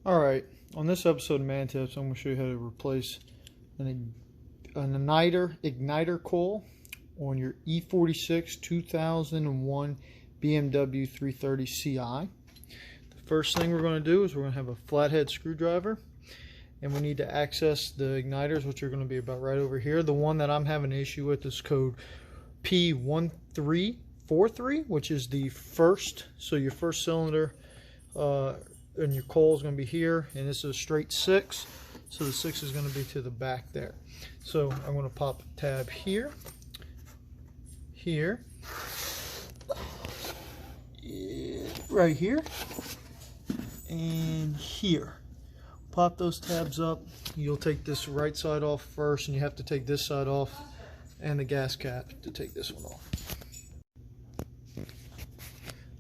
Alright, on this episode of Man Tips, I'm going to show you how to replace an Ignitor Coil on your E46 2001 BMW 330 Ci. The first thing we're going to do is we're going to have a flathead screwdriver, and we need to access the igniters, which are going to be about right over here. The one that I'm having an issue with is code P1343, which is the first, so your first cylinder and your coil is going to be here, and this is a straight 6, so the 6 is going to be to the back there. So I'm going to pop a tab here, right here, and here. Pop those tabs up. You'll take this right side off first, and you have to take this side off and the gas cap to take this one off.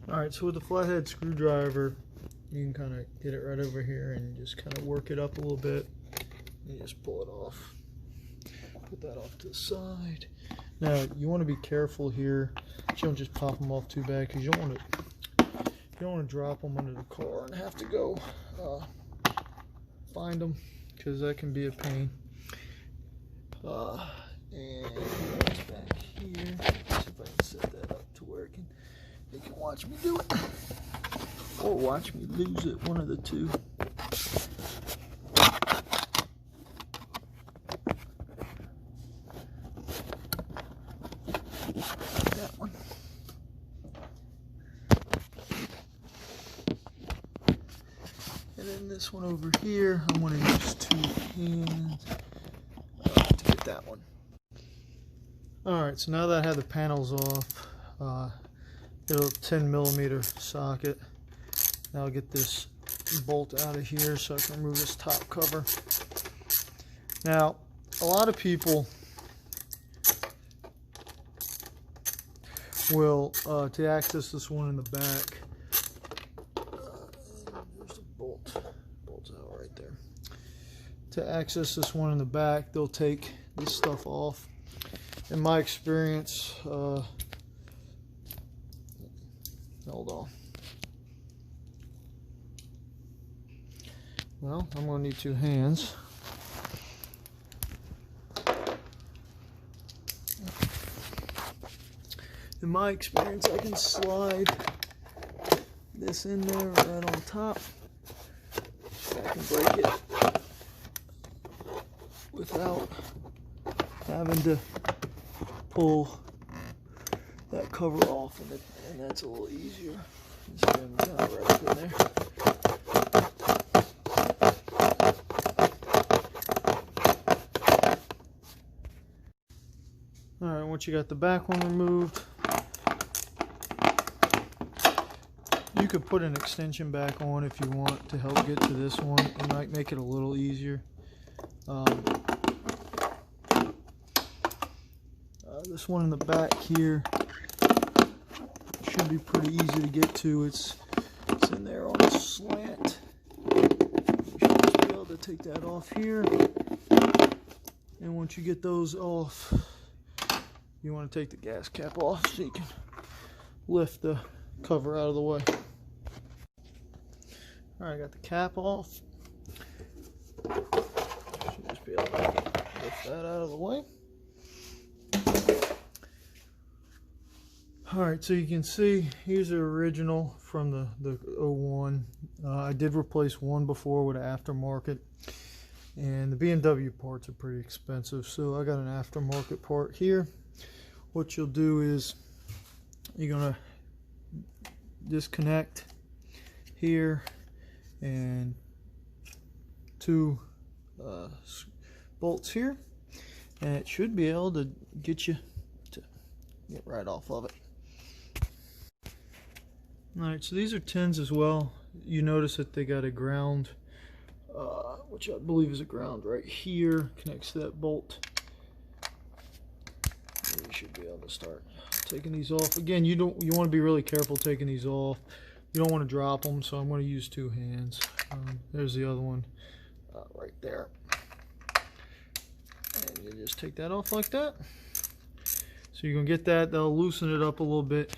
Alright, so with the flathead screwdriver, you can kind of get it right over here and just kind of work it up a little bit. You just pull it off. Put that off to the side. Now you want to be careful here. You don't just pop them off too bad, because you don't want to drop them under the car and have to go find them, because that can be a pain. And it's back here. Let's see if I can set that up to where you can watch me do it, or watch me lose it, one of the two. That one. And then this one over here, I'm going to use 2 hands to get that one. Alright, so now that I have the panels off, get a 10mm socket. Now I'll get this bolt out of here so I can remove this top cover. Now, a lot of people will, to access this one in the back, there's the bolt's out right there. To access this one in the back, they'll take this stuff off. In my experience, hold on. Well, I'm going to need 2 hands. In my experience, I can slide this in there right on top. I can break it without having to pull that cover off, and that's a little easier. Just kind of right up in there. Alright, once you got the back one removed, you could put an extension back on if you want to help get to this one. It might make it a little easier. This one in the back here should be pretty easy to get to. It's in there on a slant. You should just be able to take that off here. And once you get those off, you want to take the gas cap off so you can lift the cover out of the way. Alright, I got the cap off. Should just be able to lift that out of the way. Alright, so you can see here's the original from the 01. I did replace one before with an aftermarket, and the BMW parts are pretty expensive, so I got an aftermarket part here. What you'll do is you're going to disconnect here and 2 bolts here, and it should be able to get you to get right off of it. Alright, so these are 10s as well. You notice that they got a ground, which I believe is a ground right here, connects to that bolt. And you should be able to start taking these off. Again, you want to be really careful taking these off. You don't want to drop them, so I'm going to use 2 hands. There's the other one right there. And you just take that off like that. So you're going to get that. That'll loosen it up a little bit.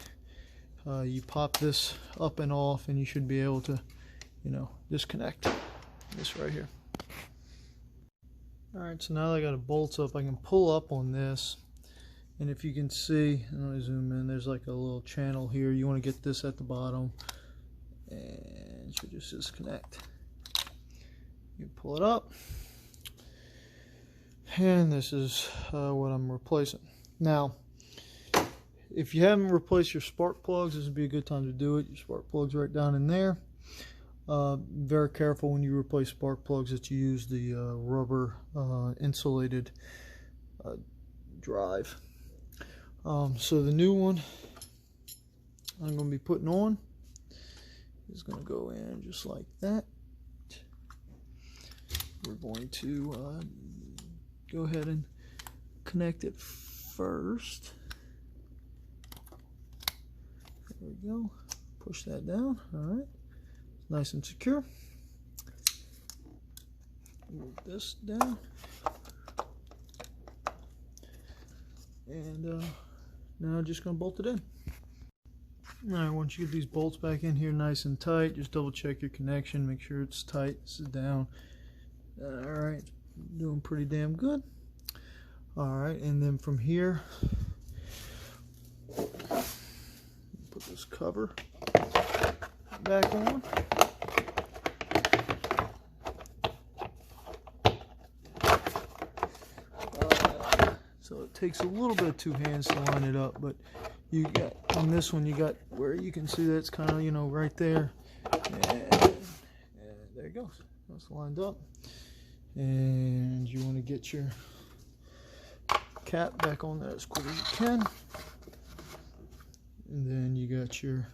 You pop this up and off, and you should be able to, disconnect. This right here. Alright, so now that I got it bolts up, I can pull up on this. And if you can see, let me zoom in, there's like a little channel here. You want to get this at the bottom. And it should just disconnect. You pull it up. And this is what I'm replacing. Now, if you haven't replaced your spark plugs, this would be a good time to do it. Your spark plug's right down in there. Very careful when you replace spark plugs that you use the rubber insulated drive. So the new one I'm going to be putting on is going to go in just like that. We're going to go ahead and connect it first. There we go. Push that down. Alright. Nice and secure. Move this down. And now I'm just going to bolt it in. Alright, once you get these bolts back in here nice and tight, just double check your connection, make sure it's tight. This is down. Alright, doing pretty damn good. Alright, and then from here, put this cover back on. So it takes a little bit of two hands to line it up, but you got on this one, you got where you can see that's kind of, you know, right there. And there it goes. That's lined up. And you want to get your cap back on there as quick as you can. And then you got your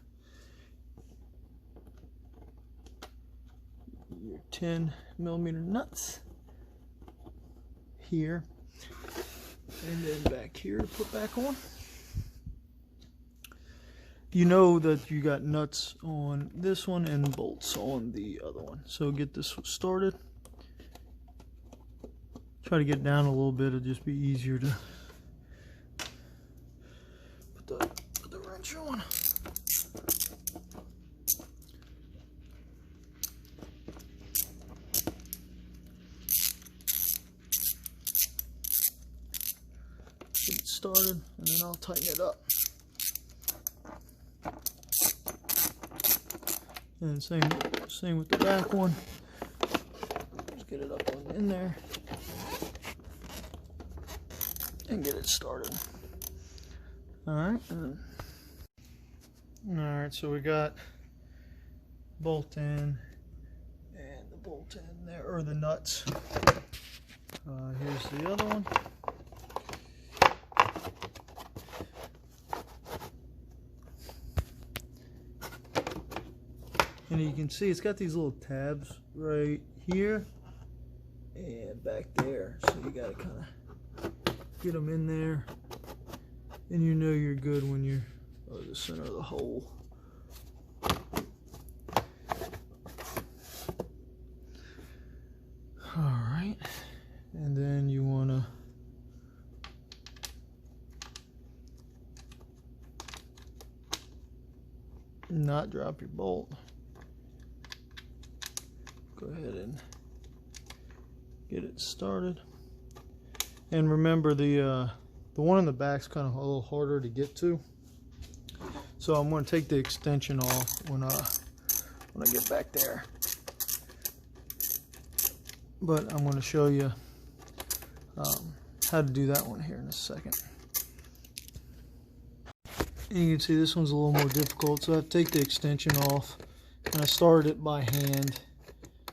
10mm nuts here. And then back here to put back on. You know that you got nuts on this one and bolts on the other one. So get this started. Try to get down a little bit. It'll just be easier to put the wrench on. Get it started, and then I'll tighten it up. And same with the back one. Just get it up on in there and get it started. Alright. Alright, so we got bolt in and the bolt in there, or the nuts. Here's the other one. And you can see it's got these little tabs right here and back there. So you gotta kind of get them in there. And you know you're good when you're the center of the hole. Alright. And then you wanna not drop your bolt. Go ahead and get it started. And remember the one in the back's kind of a little harder to get to. So I'm going to take the extension off when I get back there. But I'm going to show you how to do that one here in a second. And you can see this one's a little more difficult, so I have to take the extension off. And I started it by hand.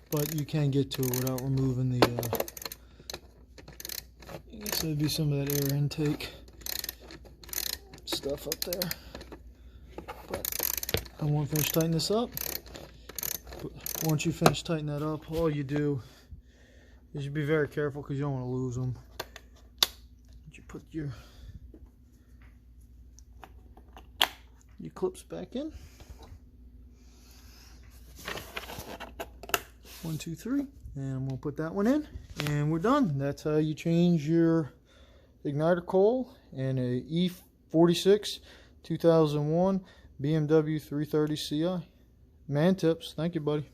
But you can get to it without removing the, I guess there'd be some of that air intake stuff up there. But I won't finish tightening this up. But once you finish tightening that up, all you do is you be very careful because you don't want to lose them. You put your clips back in. 1, 2, 3, and we'll put that one in, and we're done. That's how you change your igniter coil in a E46 2001 BMW 330 Ci. Man tips. Thank you, buddy.